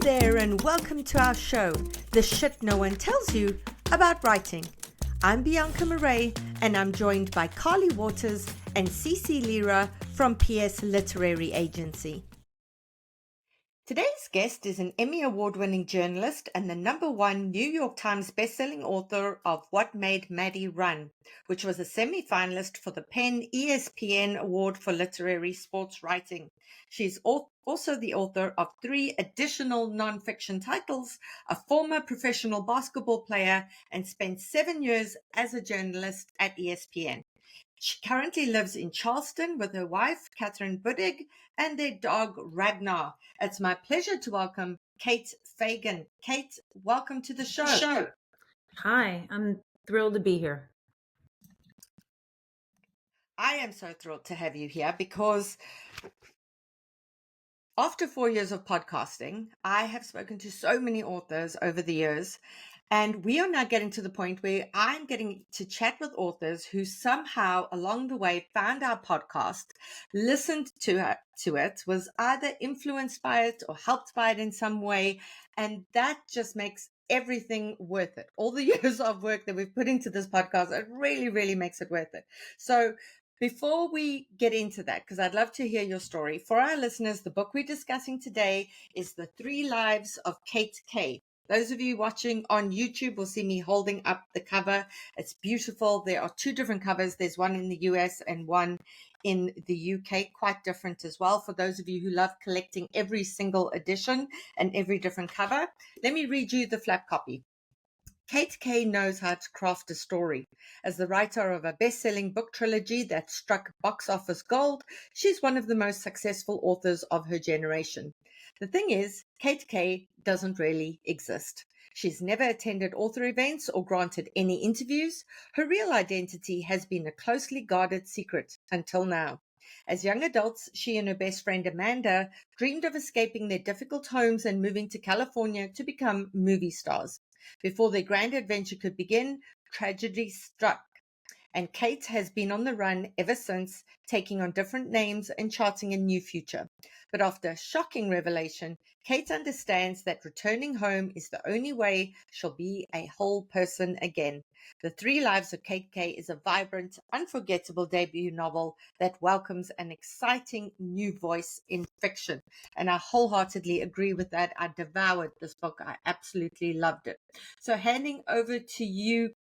there, and welcome to our show, The Shit No One Tells You About Writing. I'm Bianca and I'm joined by Carly Waters and Cece Lira from PS Literary Agency. Today's guest is an Emmy Award-winning journalist and the #1 New York Times bestselling author of What Made Maddie Run, which was a semi-finalist for the PEN ESPN Award for Literary Sports Writing. She's also the author of 3 additional non-fiction titles, a former professional basketball player, and spent 7 years as a journalist at ESPN. She currently lives in Charleston with her wife, Catherine Buddig, and their dog, Ragnar. It's my pleasure to welcome Cate Fagan. Cate, welcome to the show. Hi, I'm thrilled to be here. I am so thrilled to have you here because after 4 years of podcasting, I have spoken to so many authors over the years, and we are now getting to the point where I'm getting to chat with authors who somehow along the way found our podcast, listened to it, was either influenced by it or helped by it in some way. And that just makes everything worth it. All the years of work that we've put into this podcast, it really, really makes it worth it. So before we get into that, because I'd love to hear your story, for our listeners, the book we're discussing today is The 3 Lives of Cate K. Those of you watching on YouTube will see me holding up the cover. It's beautiful. There are 2 different covers. There's one in the US and one in the UK, quite different as well. For those of you who love collecting every single edition and every different cover, let me read you the flap copy. Cate K knows how to craft a story. As the writer of a best-selling book trilogy that struck box office gold, she's one of the most successful authors of her generation. The thing is, Cate K doesn't really exist. She's never attended author events or granted any interviews. Her real identity has been a closely guarded secret until now. As young adults, she and her best friend Amanda dreamed of escaping their difficult homes and moving to California to become movie stars. Before their grand adventure could begin, tragedy struck, and Cate has been on the run ever since, taking on different names and charting a new future. But after a shocking revelation, Cate understands that returning home is the only way she'll be a whole person again. The 3 Lives of Cate K is a vibrant, unforgettable debut novel that welcomes an exciting new voice in fiction. And I wholeheartedly agree with that. I devoured this book. I absolutely loved it. So handing over to you.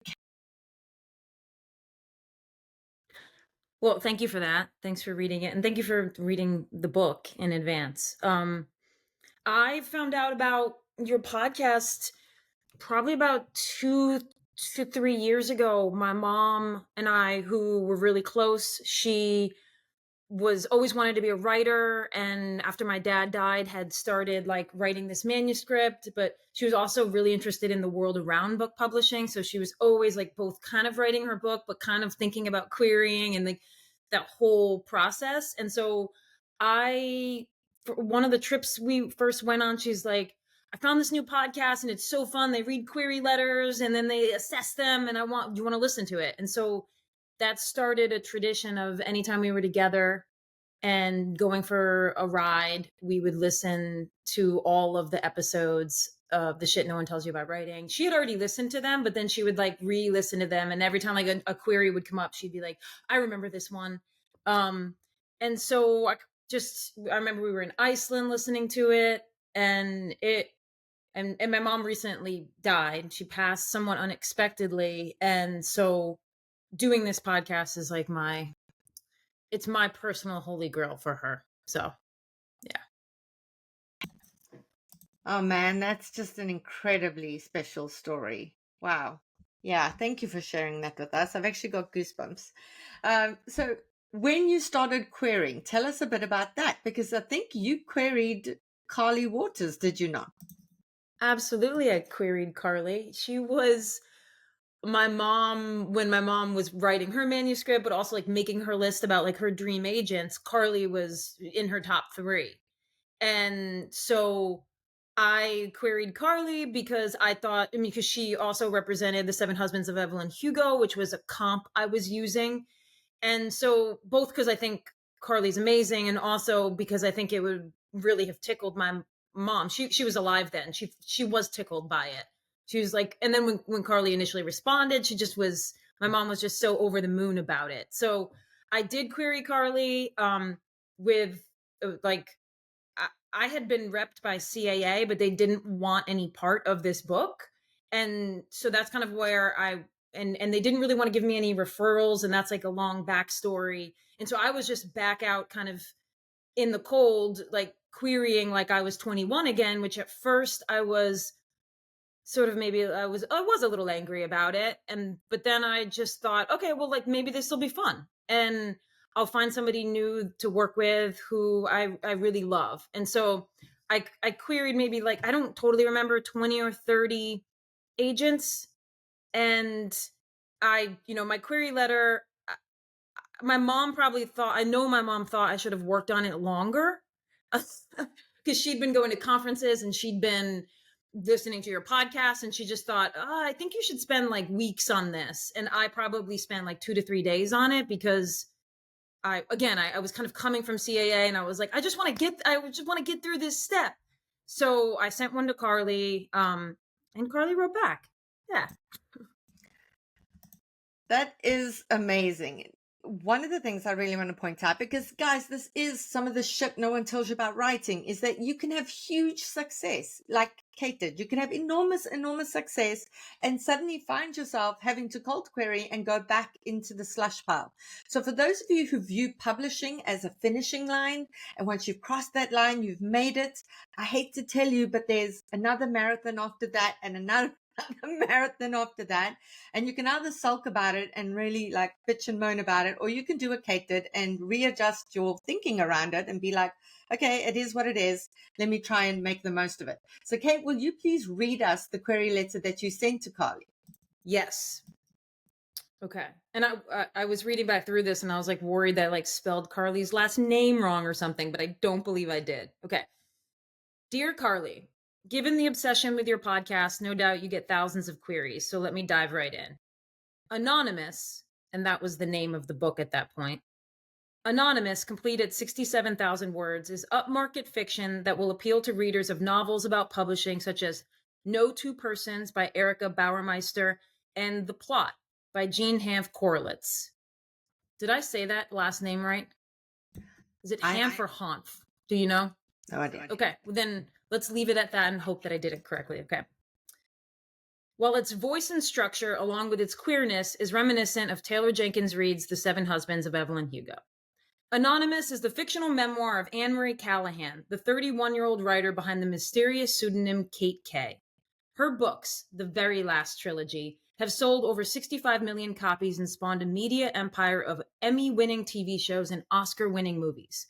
Well, thank you for that. Thanks for reading it. And thank you for reading the book in advance. I found out about your podcast probably about 2 to 3 years ago. My mom and I, who were really close, she was always wanted to be a writer, and after my dad died had started like writing this manuscript, but she was also really interested in the world around book publishing, so she was always like both kind of writing her book but kind of thinking about querying and like that whole process. And so for one of the trips we first went on, she's like, I found this new podcast and it's so fun. They read query letters and then they assess them, and do you want to listen to it? And so that started a tradition of anytime we were together and going for a ride, we would listen to all of the episodes of The Shit No One Tells You About Writing. She had already listened to them, but then she would like re-listen to them. And every time like a query would come up, she'd be like, I remember this one. And so I remember we were in Iceland listening to it, and my mom recently died. She passed somewhat unexpectedly. And so doing this podcast is like it's my personal holy grail for her. So, yeah. Oh man, that's just an incredibly special story. Wow. Yeah, thank you for sharing that with us. I've actually got goosebumps. So when you started querying, tell us a bit about that, because I think you queried Carly Waters, did you not? Absolutely, I queried Carly. She was my mom when my mom was writing her manuscript, but also like making her list about like her dream agents. Carly was in her top 3. And so I queried Carly because because she also represented The 7 Husbands of Evelyn Hugo, which was a comp I was using. And so both because I think Carly's amazing, and also because I think it would really have tickled my mom, she was alive then. She was tickled by it. She was like, and then when Carly initially responded, my mom was just so over the moon about it. So I did query Carly with like I had been repped by CAA, but they didn't want any part of this book. And so that's kind of where and they didn't really want to give me any referrals. And that's like a long backstory. And so I was just back out kind of in the cold, like querying like I was 21 again, which at first I was sort of maybe I was a little angry about it. But then I just thought, okay, well, like maybe this will be fun. And I'll find somebody new to work with who I really love. And so I queried maybe like, I don't totally remember, 20 or 30 agents. And my query letter, my mom probably thought, I know my mom thought I should have worked on it longer because she'd been going to conferences and she'd been listening to your podcast, and she just thought, oh, I think you should spend like weeks on this. And I probably spent like 2 to 3 days on it because I was kind of coming from CAA and I was like, I just want to get through this step. So I sent one to Carly, and Carly wrote back. Yeah. That is amazing. One of the things I really want to point out, because guys, this is some of the shit no one tells you about writing, is that you can have huge success, like Kate did. You can have enormous, enormous success and suddenly find yourself having to cold query and go back into the slush pile. So for those of you who view publishing as a finishing line, and once you've crossed that line, you've made it, I hate to tell you, but there's another marathon after that and another marathon after that, and you can either sulk about it and really like bitch and moan about it, or you can do what Kate did and readjust your thinking around it and be like, okay, it is what it is, let me try and make the most of it. So Kate, will you please read us the query letter that you sent to Carly? Yes. Okay. And I was reading back through this and I was like worried that I like spelled Carly's last name wrong or something, but I don't believe I did. Okay. Dear Carly, given the obsession with your podcast, no doubt you get thousands of queries, so let me dive right in. Anonymous, and that was the name of the book at that point. Anonymous, complete at 67,000 words, is upmarket fiction that will appeal to readers of novels about publishing such as No Two Persons by Erica Bauermeister and The Plot by Jean Hanff Korelitz. Did I say that last name right? Is it Hanff or Hanff? Do you know? No idea. Okay, well then let's leave it at that and hope that I did it correctly. Okay. While its voice and structure, along with its queerness, is reminiscent of Taylor Jenkins Reid's The Seven Husbands of Evelyn Hugo. Anonymous is the fictional memoir of Anne Marie Callahan, the 31-year-old writer behind the mysterious pseudonym Cate K. Her books, the very last trilogy, have sold over 65 million copies and spawned a media empire of Emmy-winning TV shows and Oscar-winning movies.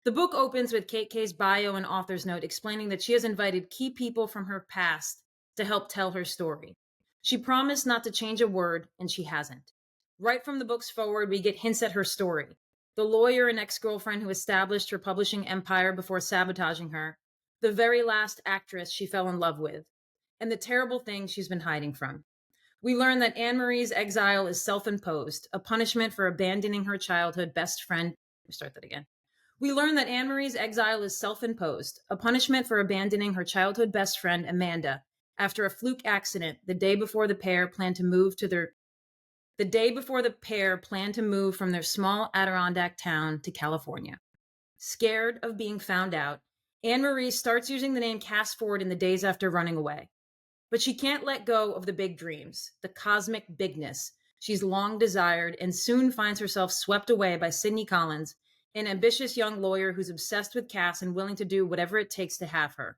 The book opens with Cate K's bio and author's note explaining that she has invited key people from her past to help tell her story. She promised not to change a word, and she hasn't. Right from the book's forward, we get hints at her story. The lawyer and ex-girlfriend who established her publishing empire before sabotaging her, the very last actress she fell in love with, and the terrible things she's been hiding from. We learn that Anne Marie's exile is self-imposed, a punishment for abandoning her childhood best friend. Start that again. We learn that Anne Marie's exile is self-imposed, a punishment for abandoning her childhood best friend, Amanda, after a fluke accident the day before the pair planned to move from their small Adirondack town to California. Scared of being found out, Anne Marie starts using the name Cass Ford in the days after running away. But she can't let go of the big dreams, the cosmic bigness she's long desired, and soon finds herself swept away by Sidney Collins, an ambitious young lawyer who's obsessed with Cass and willing to do whatever it takes to have her.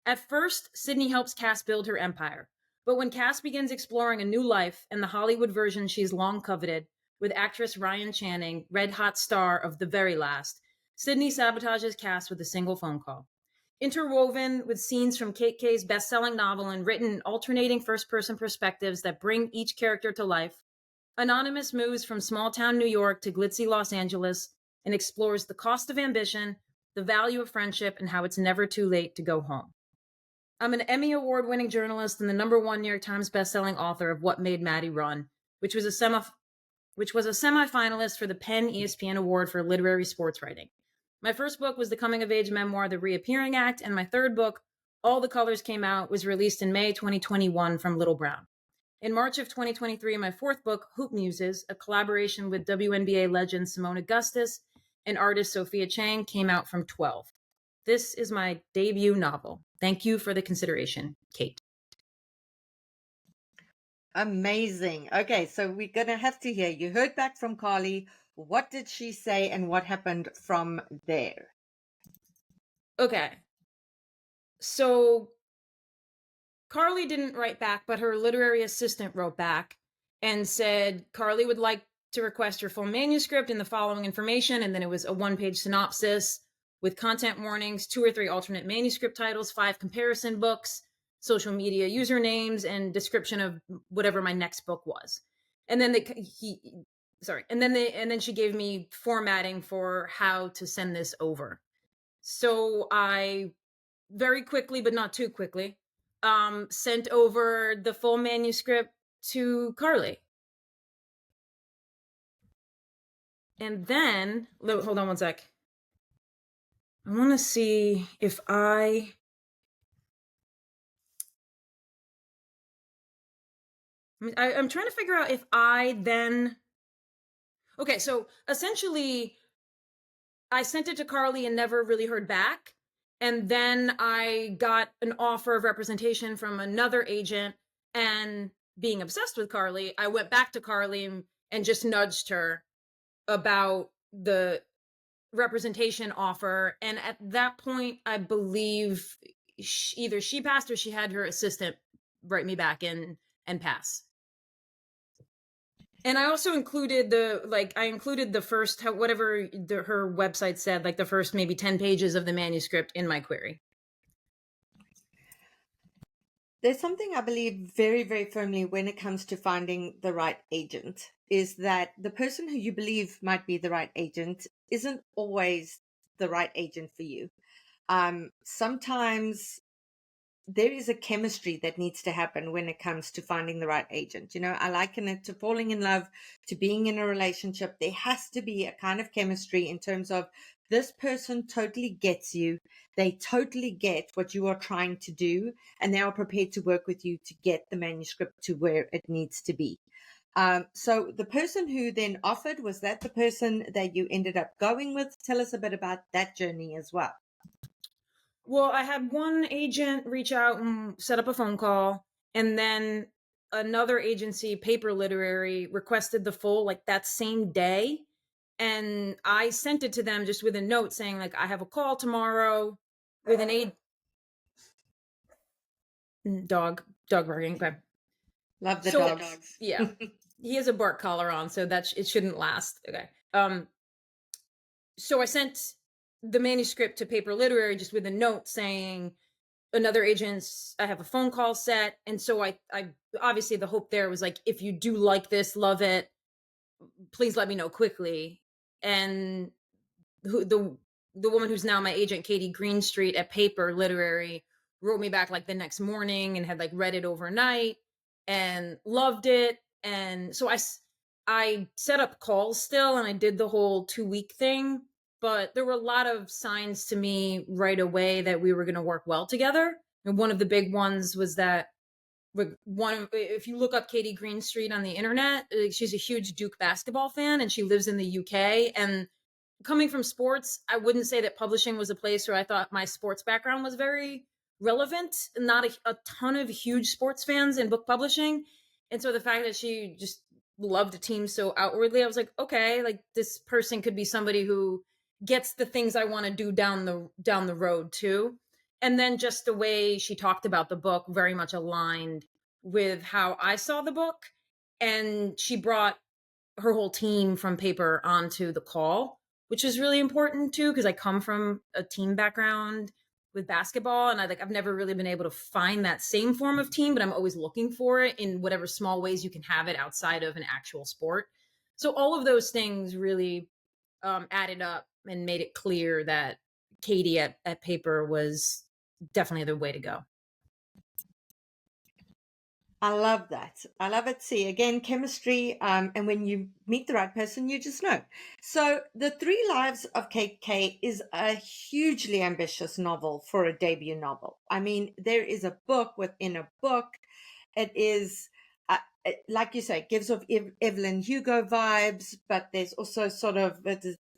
At first, Sidney helps Cass build her empire, but when Cass begins exploring a new life and the Hollywood version she's long coveted, with actress Ryan Channing, red-hot star of The Very Last, Sidney sabotages Cass with a single phone call. Interwoven with scenes from Cate K's best-selling novel and written in alternating first-person perspectives that bring each character to life, Anonymous moves from small-town New York to glitzy Los Angeles and explores the cost of ambition, the value of friendship, and how it's never too late to go home. I'm an Emmy Award-winning journalist and the #1 New York Times bestselling author of What Made Maddie Run, which was a semifinalist for the PEN ESPN Award for Literary Sports Writing. My first book was the coming of age memoir, The Reappearing Act, and my third book, All the Colors Came Out, was released in May 2021 from Little Brown. In March of 2023, my fourth book, Hoop Muses, a collaboration with WNBA legend Simone Augustus and artist Sophia Chang, came out from 12. This is my debut novel. Thank you for the consideration, Kate. Amazing. Okay, so we're going to have to hear. You heard back from Carly. What did she say and what happened from there? Okay. So Carly didn't write back, but her literary assistant wrote back and said Carly would like to request your full manuscript and the following information. And then it was a 1-page synopsis with content warnings, 2 or 3 alternate manuscript titles, 5 comparison books, social media usernames, and description of whatever my next book was. And then and then she gave me formatting for how to send this over. So I very quickly, but not too quickly, sent over the full manuscript to Carly. And then, hold on one sec. I want to see if I'm trying to figure out if I then. Okay, so essentially, I sent it to Carly and never really heard back. And then I got an offer of representation from another agent. And being obsessed with Carly, I went back to Carly and just nudged her about the representation offer. And at that point, I believe either she passed or she had her assistant write me back and pass. And I also included the first, whatever her website said, like the first maybe 10 pages of the manuscript in my query. There's something I believe very, very firmly when it comes to finding the right agent is that the person who you believe might be the right agent isn't always the right agent for you. Sometimes there is a chemistry that needs to happen when it comes to finding the right agent. You know, I liken it to falling in love, to being in a relationship. There has to be a kind of chemistry in terms of this person totally gets you. They totally get what you are trying to do, and they are prepared to work with you to get the manuscript to where it needs to be. So the person who then offered, was that the person that you ended up going with? Tell us a bit about that journey as well. Well, I had one agent reach out and set up a phone call, and then another agency, Paper Literary, requested the full like that same day. And I sent it to them just with a note saying like I have a call tomorrow with an dog barking. Okay. Love the dogs. Yeah. He has a bark collar on, so that it shouldn't last. Okay. So I sent the manuscript to Paper Literary just with a note saying another agent's, I have a phone call set. And so I obviously the hope there was like, if you do like this, love it, please let me know quickly. And the woman who's now my agent, Katie Greenstreet at Paper Literary, wrote me back like the next morning and had like read it overnight and loved it. And so I set up calls still, and I did the whole 2-week thing, but there were a lot of signs to me right away that we were going to work well together. And one of the big ones was that if you look up Katie Greenstreet on the internet, she's a huge Duke basketball fan, and she lives in the UK. And coming from sports, I wouldn't say that publishing was a place where I thought my sports background was very relevant. Not a ton of huge sports fans in book publishing. And so the fact that she just loved a team so outwardly, I was like, okay, like this person could be somebody who gets the things I want to do down the road too. And then just the way she talked about the book very much aligned with how I saw the book. And she brought her whole team from Paper onto the call, which is really important too, because I come from a team background with basketball, and I've never really been able to find that same form of team, but I'm always looking for it in whatever small ways you can have it outside of an actual sport. So all of those things really added up and made it clear that Katie at Paper was definitely the way to go. I love that. I love it. See, again, chemistry, and when you meet the right person, you just know. So, The Three Lives of Kate K is a hugely ambitious novel for a debut novel. I mean, there is a book within a book. It is, like you say, it gives off Evelyn Hugo vibes, but there's also sort of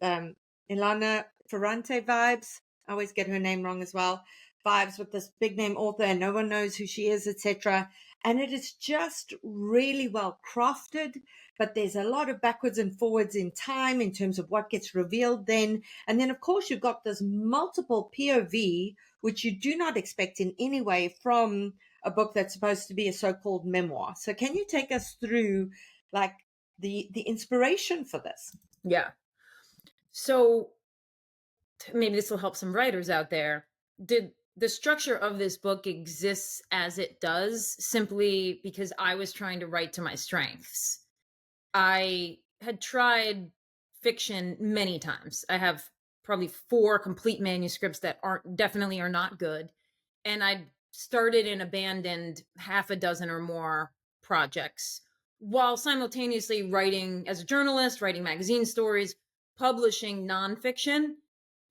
Ilana Ferrante vibes. I always get her name wrong as well. Vibes with this big name author, and no one knows who she is, etc. And it is just really well crafted, but there's a lot of backwards and forwards in time in terms of what gets revealed then. And then, of course, you've got this multiple POV, which you do not expect in any way from a book that's supposed to be a so-called memoir. So can you take us through like the inspiration for this? Yeah. So maybe this will help some writers out there. Did the structure of this book exists as it does simply because I was trying to write to my strengths? I had tried fiction many times. I have probably 4 complete manuscripts that definitely are not good. And I started and abandoned half a dozen or more projects while simultaneously writing as a journalist, writing magazine stories, publishing nonfiction.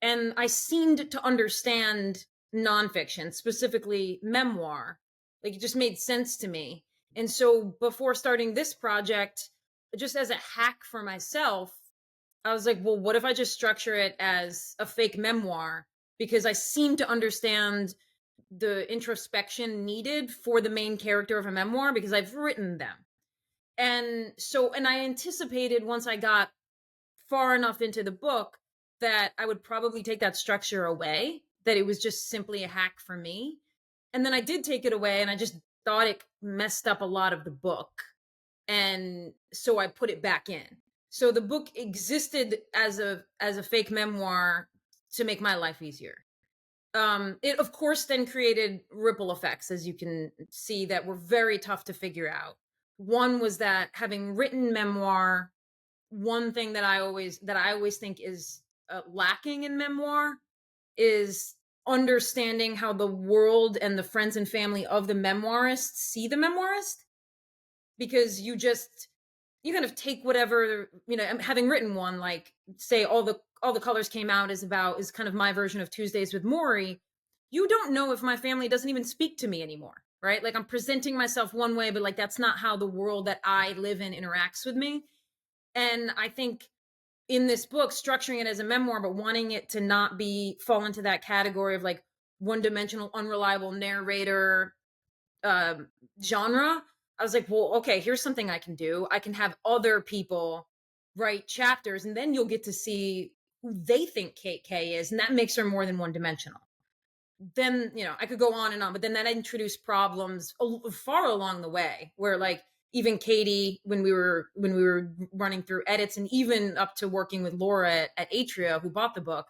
And I seemed to understand nonfiction, specifically memoir. Like, it just made sense to me. And so before starting this project, just as a hack for myself, I was like, well, what if I just structure it as a fake memoir? Because I seem to understand the introspection needed for the main character of a memoir because I've written them. And I anticipated once I got far enough into the book that I would probably take that structure away, that it was just simply a hack for me. And then I did take it away, and I just thought it messed up a lot of the book. And so I put it back in. So the book existed as a fake memoir to make my life easier. It of course then created ripple effects, as you can see, that were very tough to figure out. One was that, having written memoir, one thing that I always think is lacking in memoir is understanding how the world and the friends and family of the memoirist see the memoirist, because you kind of take whatever, having written one, like, say, all the colors came out is kind of my version of Tuesdays with Maury. You don't know if my family doesn't even speak to me anymore, right? Like, I'm presenting myself one way, but like, that's not how the world that I live in interacts with me. And I think in this book, structuring it as a memoir, but wanting it to not fall into that category of like one-dimensional, unreliable narrator genre, I was like, well, okay, here's something I can do. I can have other people write chapters, and then you'll get to see who they think Kate K is, and that makes her more than one-dimensional. Then, I could go on and on, but then that introduced problems far along the way, where like, even Cate, when we were running through edits, and even up to working with Laura at Atria, who bought the book,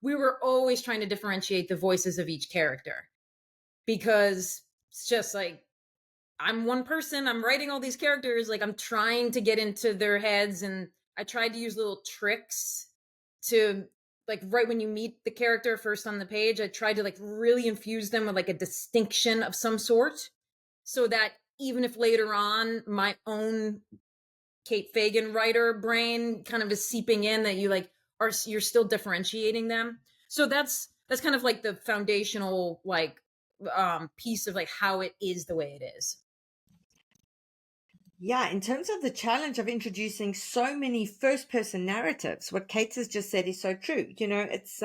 we were always trying to differentiate the voices of each character, because it's just like, I'm one person, I'm writing all these characters, like, I'm trying to get into their heads, and I tried to use little tricks to, like, right when you meet the character first on the page, I tried to like really infuse them with like a distinction of some sort, so that even if later on my own Kate Fagan writer brain kind of is seeping in, that you're still differentiating them. So that's kind of like the foundational, like, piece of like how it is the way it is. Yeah, in terms of the challenge of introducing so many first person narratives, what Kate has just said is so true. It's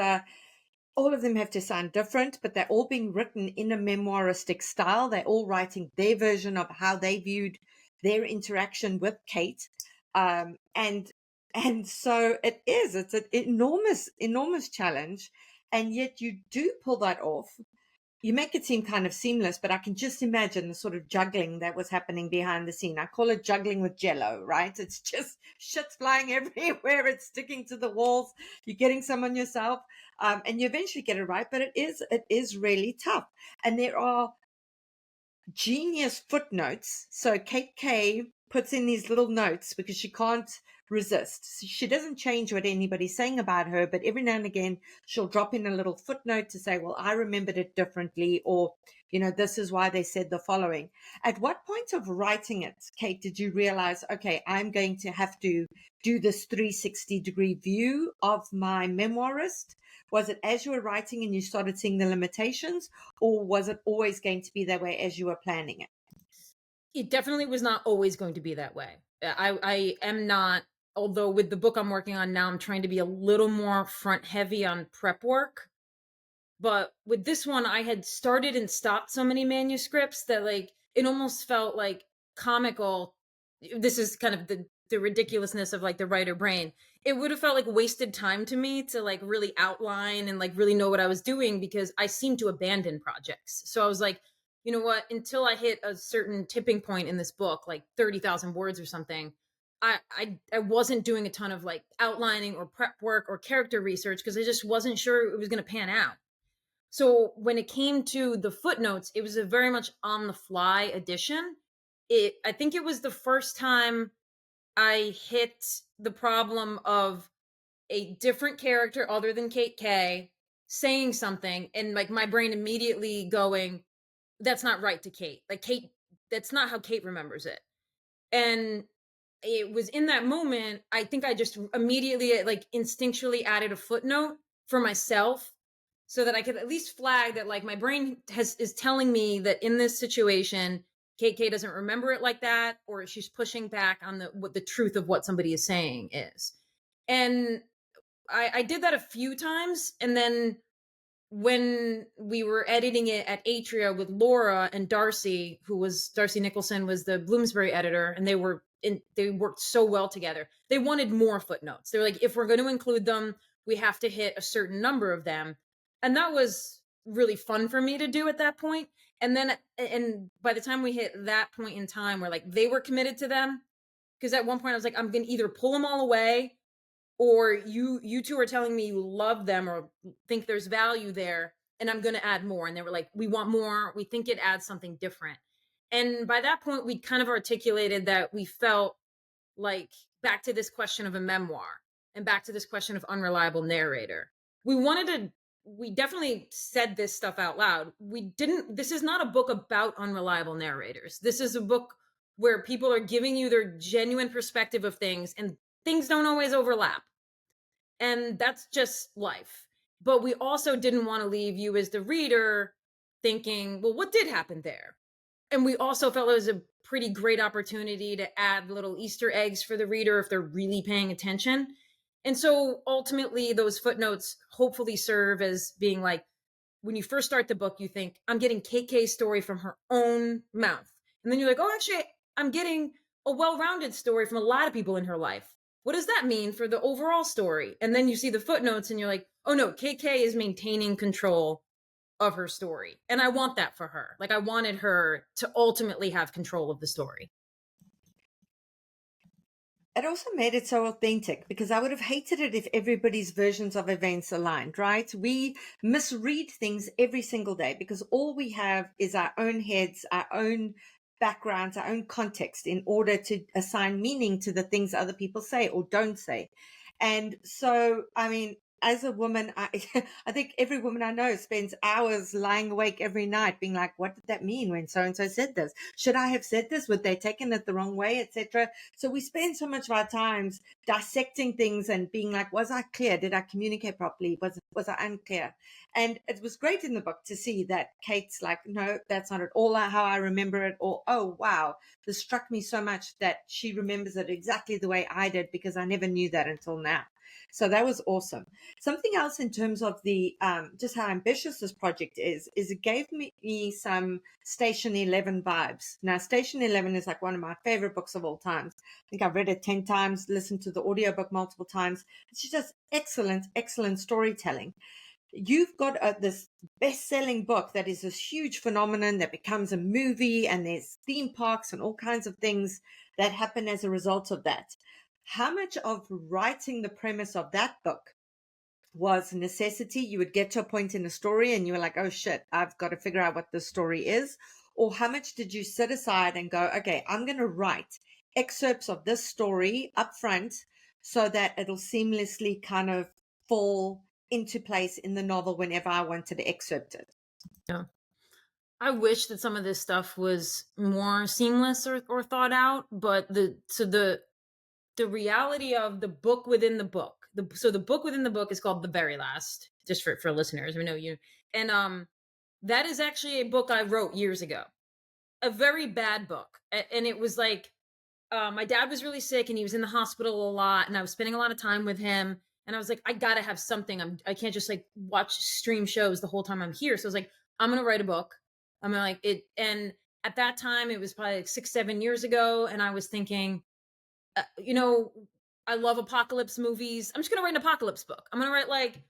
all of them have to sound different, but they're all being written in a memoiristic style. They're all writing their version of how they viewed their interaction with Kate. And so it's an enormous challenge. And yet you do pull that off. You make it seem kind of seamless, but I can just imagine the sort of juggling that was happening behind the scene. I call it juggling with jello, right? It's just shit's flying everywhere. It's sticking to the walls. You're getting some on yourself, and you eventually get it right. But it is really tough. And there are genius footnotes. So Kate K puts in these little notes because she can't resist. She doesn't change what anybody's saying about her, but every now and again, she'll drop in a little footnote to say, well, I remembered it differently, or, this is why they said the following. At what point of writing it, Kate, did you realize, okay, I'm going to have to do this 360-degree view of my memoirist? Was it as you were writing and you started seeing the limitations, or was it always going to be that way as you were planning it? It definitely was not always going to be that way. I am not, although with the book I'm working on now, I'm trying to be a little more front heavy on prep work. But with this one, I had started and stopped so many manuscripts that like it almost felt like comical. This is kind of the ridiculousness of like the writer brain. It would have felt like wasted time to me to like really outline and like really know what I was doing, because I seemed to abandon projects. So I was like, you know what, until I hit a certain tipping point in this book, like 30,000 words or something, I wasn't doing a ton of like outlining or prep work or character research, because I just wasn't sure it was going to pan out. So when it came to the footnotes, it was a very much on the fly addition. I think it was the first time I hit the problem of a different character other than Kate K saying something, and like my brain immediately going, that's not right to Kate. Like Kate, that's not how Kate remembers it. And it was in that moment, I think I just immediately like instinctually added a footnote for myself, so that I could at least flag that like my brain is telling me that in this situation, KK doesn't remember it like that, or she's pushing back on what the truth of what somebody is saying is. And I did that a few times, and then when we were editing it at Atria with Laura and Darcy, Darcy Nicholson was the Bloomsbury editor, and they worked so well together. They wanted more footnotes. They were like, if we're going to include them, we have to hit a certain number of them. And that was really fun for me to do at that point. And by the time we hit that point in time where like they were committed to them, because at one point I was like, I'm going to either pull them all away, or you two are telling me you love them or think there's value there, and I'm going to add more. And they were like, we want more, we think it adds something different. And by that point we kind of articulated that we felt like, back to this question of a memoir and back to this question of unreliable narrator, we definitely said this stuff out loud. This is not a book about unreliable narrators. This is a book where people are giving you their genuine perspective of things, and things don't always overlap. And that's just life. But we also didn't want to leave you as the reader thinking, well, what did happen there? And we also felt it was a pretty great opportunity to add little Easter eggs for the reader if they're really paying attention. And so ultimately, those footnotes hopefully serve as being like, when you first start the book, you think, I'm getting KK's story from her own mouth. And then you're like, oh, actually, I'm getting a well-rounded story from a lot of people in her life. What does that mean for the overall story? And then you see the footnotes and you're like, oh no, KK is maintaining control of her story. And I want that for her. Like, I wanted her to ultimately have control of the story. It also made it so authentic, because I would have hated it if everybody's versions of events aligned, right? We misread things every single day because all we have is our own heads, our own backgrounds, our own context in order to assign meaning to the things other people say or don't say. And so, I mean, as a woman, I think every woman I know spends hours lying awake every night being like, what did that mean when so-and-so said this? Should I have said this? Would they taken it the wrong way, etc.? So we spend so much of our times dissecting things and being like, was I clear? Did I communicate properly? Was I unclear? And it was great in the book to see that Kate's like, no, that's not at all how I remember it. Or, oh, wow, this struck me so much that she remembers it exactly the way I did, because I never knew that until now. So that was awesome. Something else in terms of the just how ambitious this project is it gave me some Station 11 vibes. Now, Station 11 is like one of my favorite books of all times. I think I've read it 10 times, listened to the audiobook multiple times. It's just excellent storytelling. You've got this best-selling book that is this huge phenomenon that becomes a movie, and there's theme parks and all kinds of things that happen as a result of that. How much of writing the premise of that book was necessity? You would get to a point in a story and you were like, oh shit, I've got to figure out what this story is. Or how much did you sit aside and go, okay, I'm going to write excerpts of this story up front so that it'll seamlessly kind of fall into place in the novel whenever I wanted to excerpt it. Yeah. I wish that some of this stuff was more seamless or thought out, but the reality of the book within the book. So the book within the book is called The Very Last, just for listeners. We know you. And that is actually a book I wrote years ago. A very bad book. And it was like my dad was really sick and he was in the hospital a lot, and I was spending a lot of time with him, and I was like, I gotta have something. I can't just like watch stream shows the whole time I'm here. So I was like, I'm gonna write a book. I'm gonna like it. And at that time it was probably like 6-7 years ago, and I was thinking, you know, I love apocalypse movies. I'm just gonna write an apocalypse book. I'm gonna write like,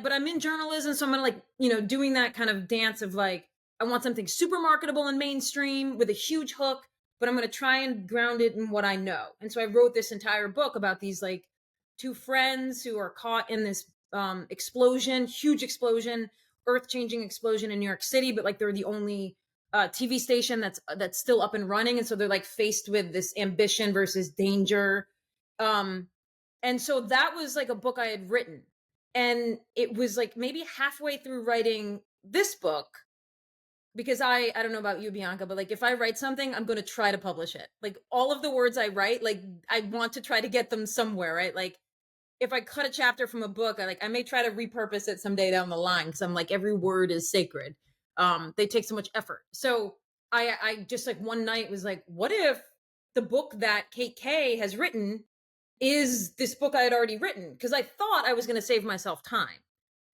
but I'm in journalism, so I'm gonna like, doing that kind of dance of like, I want something super marketable and mainstream with a huge hook, but I'm gonna try and ground it in what I know. And so I wrote this entire book about these like two friends who are caught in this explosion, huge explosion, earth-changing explosion in New York City, but like they're the only TV station that's still up and running, and so they're like faced with this ambition versus danger. Um, and so that was like a book I had written, and it was like maybe halfway through writing this book, because I don't know about you, Bianca, but like if I write something, I'm going to try to publish it. Like all of the words I write, like I want to try to get them somewhere, right? Like if I cut a chapter from a book, I may try to repurpose it someday down the line, because I'm like, every word is sacred. They take so much effort. So I just like one night was like, what if the book that Cate K has written is this book I had already written? Because I thought I was going to save myself time,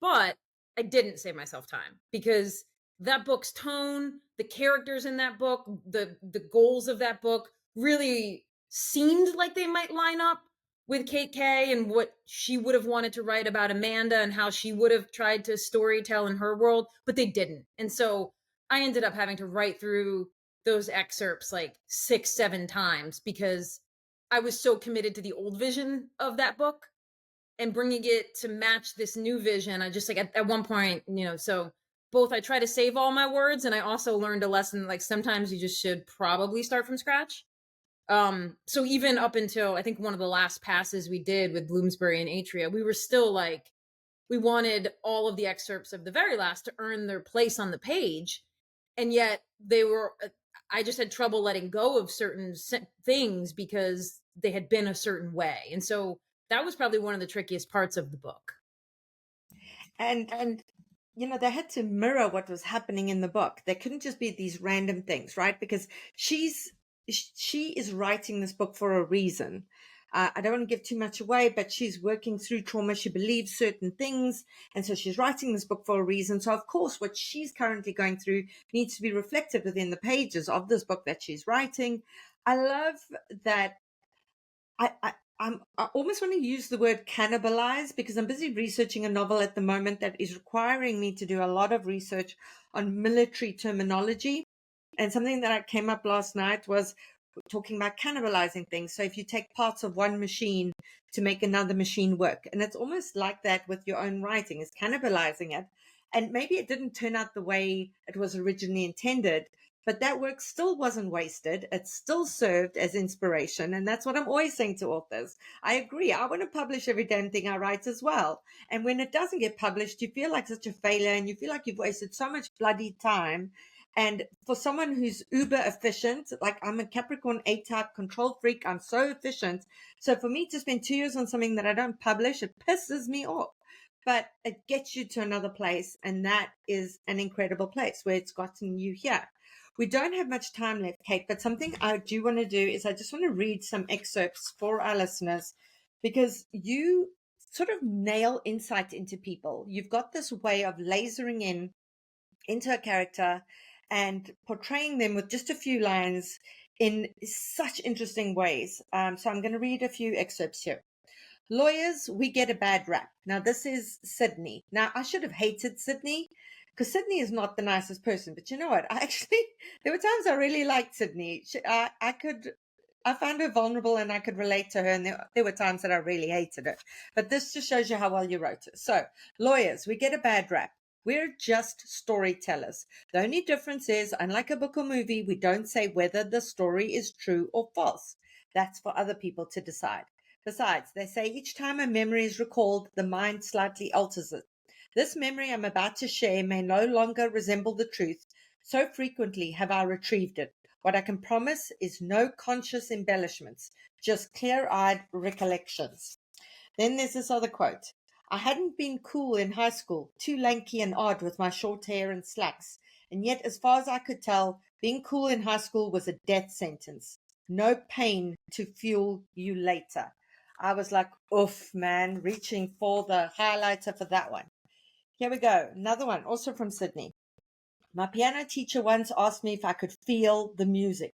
but I didn't save myself time, because that book's tone, the characters in that book, the goals of that book really seemed like they might line up with Cate K and what she would have wanted to write about Amanda and how she would have tried to storytell in her world, but they didn't. And so I ended up having to write through those excerpts like 6-7 times, because I was so committed to the old vision of that book and bringing it to match this new vision. I just like at one point, so both I try to save all my words, and I also learned a lesson like sometimes you just should probably start from scratch. So even up until I think one of the last passes we did with Bloomsbury and Atria, we were still like, we wanted all of the excerpts of The Very Last to earn their place on the page. And yet they were, I just had trouble letting go of certain things because they had been a certain way. And so that was probably one of the trickiest parts of the book. And they had to mirror what was happening in the book. They couldn't just be these random things, right? Because she is writing this book for a reason. I don't want to give too much away, but she's working through trauma. She believes certain things, and so she's writing this book for a reason. So of course what she's currently going through needs to be reflected within the pages of this book that she's writing. I love that. I almost want to use the word cannibalize, because I'm busy researching a novel at the moment that is requiring me to do a lot of research on military terminology. And something that I came up last night was talking about cannibalizing things. So if you take parts of one machine to make another machine work, and it's almost like that with your own writing, is cannibalizing it. And maybe it didn't turn out the way it was originally intended, but that work still wasn't wasted. It still served as inspiration. And that's what I'm always saying to authors. I agree. I want to publish every damn thing I write as well. And when it doesn't get published, you feel like such a failure and you feel like you've wasted so much bloody time. And for someone who's uber efficient, like I'm a Capricorn A-type control freak, I'm so efficient. So for me to spend 2 years on something that I don't publish, it pisses me off. But it gets you to another place. And that is an incredible place where it's gotten you here. We don't have much time left, Kate, but something I do want to do is I just want to read some excerpts for our listeners, because you sort of nail insight into people. You've got this way of lasering in into a character and portraying them with just a few lines in such interesting ways. So I'm going to read a few excerpts here. Lawyers, we get a bad rap. Now, this is Sydney. Now, I should have hated Sydney, because Sydney is not the nicest person. But you know what? There were times I really liked Sydney. I found her vulnerable and I could relate to her. And there were times that I really hated her. But this just shows you how well you wrote it. So, lawyers, we get a bad rap. We're just storytellers. The only difference is, unlike a book or movie, we don't say whether the story is true or false. That's for other people to decide. Besides, they say each time a memory is recalled, the mind slightly alters it. This memory I'm about to share may no longer resemble the truth. So frequently have I retrieved it. What I can promise is no conscious embellishments, just clear-eyed recollections. Then there's this other quote. I hadn't been cool in high school, too lanky and odd with my short hair and slacks. And yet, as far as I could tell, being cool in high school was a death sentence. No pain to fuel you later. I was like, oof, man, reaching for the highlighter for that one. Here we go. Another one, also from Sydney. My piano teacher once asked me if I could feel the music.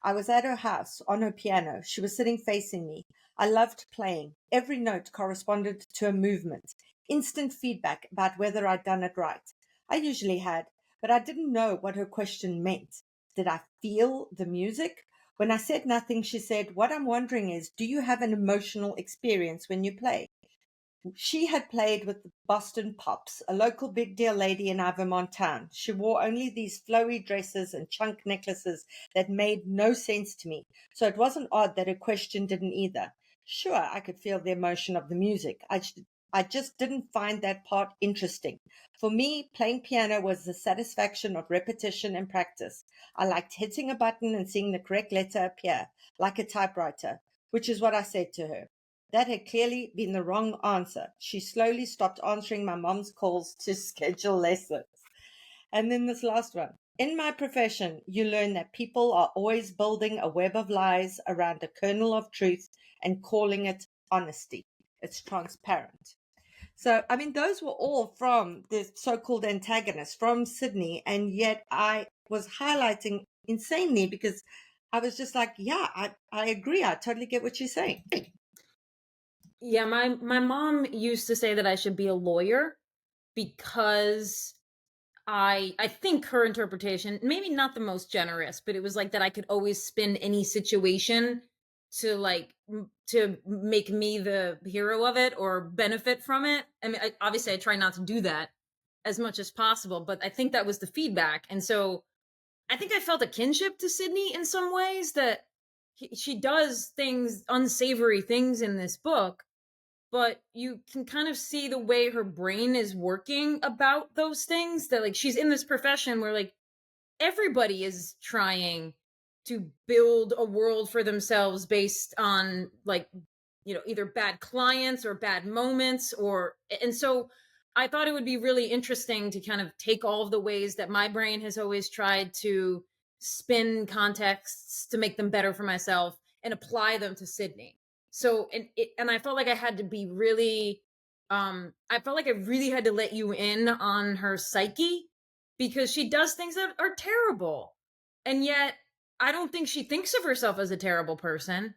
I was at her house on her piano. She was sitting facing me. I loved playing. Every note corresponded to a movement. Instant feedback about whether I'd done it right. I usually had, but I didn't know what her question meant. Did I feel the music? When I said nothing, she said, what I'm wondering is, do you have an emotional experience when you play? She had played with the Boston Pops, a local big deal lady in our Vermont town. She wore only these flowy dresses and chunk necklaces that made no sense to me, so it wasn't odd that her question didn't either. Sure, I could feel the emotion of the music. I just didn't find that part interesting. For me, playing piano was the satisfaction of repetition and practice. I liked hitting a button and seeing the correct letter appear, like a typewriter, which is what I said to her. That had clearly been the wrong answer. She slowly stopped answering my mom's calls to schedule lessons. And then this last one. In my profession, you learn that people are always building a web of lies around a kernel of truth and calling it honesty. It's transparent. So, I mean, those were all from the so-called antagonist from Sydney. And yet I was highlighting insanely because I was just like, yeah, I agree. I totally get what you're saying. Yeah, my mom used to say that I should be a lawyer because I think her interpretation, maybe not the most generous, but it was like that I could always spin any situation to to make me the hero of it or benefit from it. I mean, obviously I try not to do that as much as possible, but I think that was the feedback. And so I think I felt a kinship to Sydney in some ways that she does things, unsavory things in this book, but you can kind of see the way her brain is working about those things, that like she's in this profession where like everybody is trying to build a world for themselves based on like, you know, either bad clients or bad moments, or and so I thought it would be really interesting to kind of take all of the ways that my brain has always tried to spin contexts to make them better for myself and apply them to Sydney. So and I felt like I had to be really I felt like I really had to let you in on her psyche because she does things that are terrible. And yet I don't think she thinks of herself as a terrible person.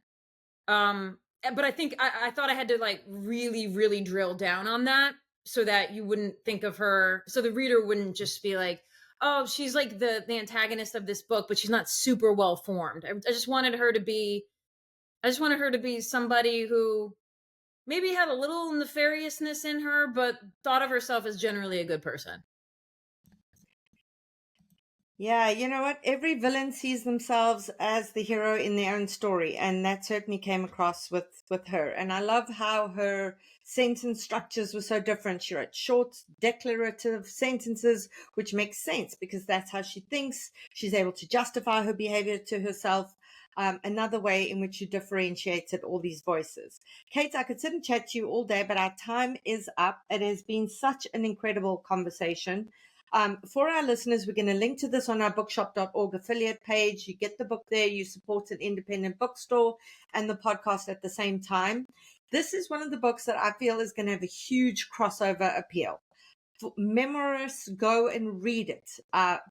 But I think I thought I had to like really, really drill down on that so that you wouldn't think of her, so the reader wouldn't just be like, oh, she's like the antagonist of this book, but she's not super well formed. I just wanted her to be, I just wanted her to be somebody who maybe had a little nefariousness in her, but thought of herself as generally a good person. Yeah, you know what? Every villain sees themselves as the hero in their own story, and that certainly came across with her. And I love how her sentence structures were so different. She wrote short, declarative sentences, which makes sense because that's how she thinks. She's able to justify her behavior to herself. Another way in which you differentiated all these voices. Kate, I could sit and chat to you all day, but our time is up. It has been such an incredible conversation. For our listeners, we're going to link to this on our bookshop.org affiliate page. You get the book there, you support an independent bookstore and the podcast at the same time. This is one of the books that I feel is going to have a huge crossover appeal. For memoirists, go and read it.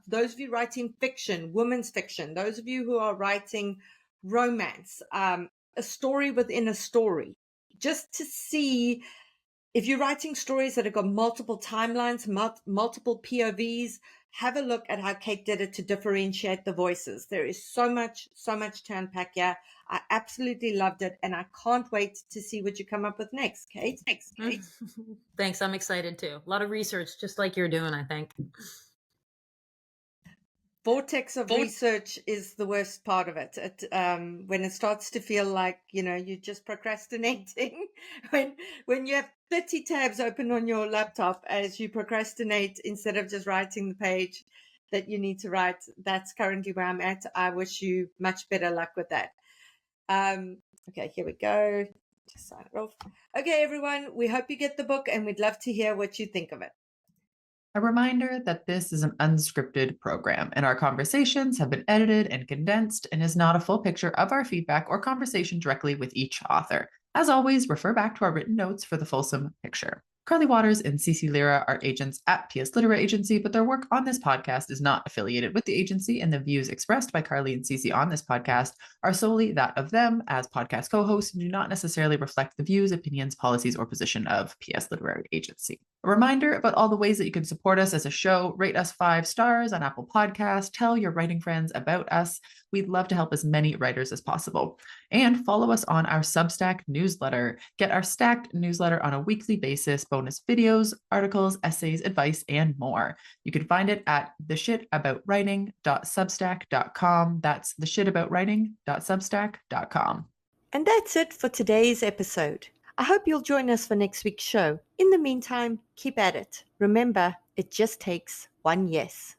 Those of you writing fiction, women's fiction, those of you who are writing romance, a story within a story, just to see if you're writing stories that have got multiple timelines, multiple POVs, have a look at how Kate did it to differentiate the voices. There is so much to unpack here. I absolutely loved it, and I can't wait to see what you come up with next, Kate. Thanks, I'm excited too. A lot of research, just like you're doing, I think. vortex of research is the worst part of it. When it starts to feel like, you're just procrastinating, when you have 30 tabs open on your laptop as you procrastinate instead of just writing the page that you need to write. That's currently where I'm at. I wish you much better luck with that. Okay, here we go. Just sign it off. Okay, everyone, we hope you get the book and we'd love to hear what you think of it. A reminder that this is an unscripted program and our conversations have been edited and condensed and is not a full picture of our feedback or conversation directly with each author. As always, refer back to our written notes for the fulsome picture. Carly Waters and Cece Lira are agents at PS Literary Agency, but their work on this podcast is not affiliated with the agency, and the views expressed by Carly and Cece on this podcast are solely that of them as podcast co-hosts and do not necessarily reflect the views, opinions, policies, or position of PS Literary Agency. A reminder about all the ways that you can support us as a show: rate us 5 stars on Apple Podcasts, tell your writing friends about us. We'd love to help as many writers as possible. And follow us on our Substack newsletter. Get our stacked newsletter on a weekly basis, bonus videos, articles, essays, advice, and more. You can find it at theshitaboutwriting.substack.com. That's theshitaboutwriting.substack.com. And that's it for today's episode. I hope you'll join us for next week's show. In the meantime, keep at it. Remember, it just takes one yes.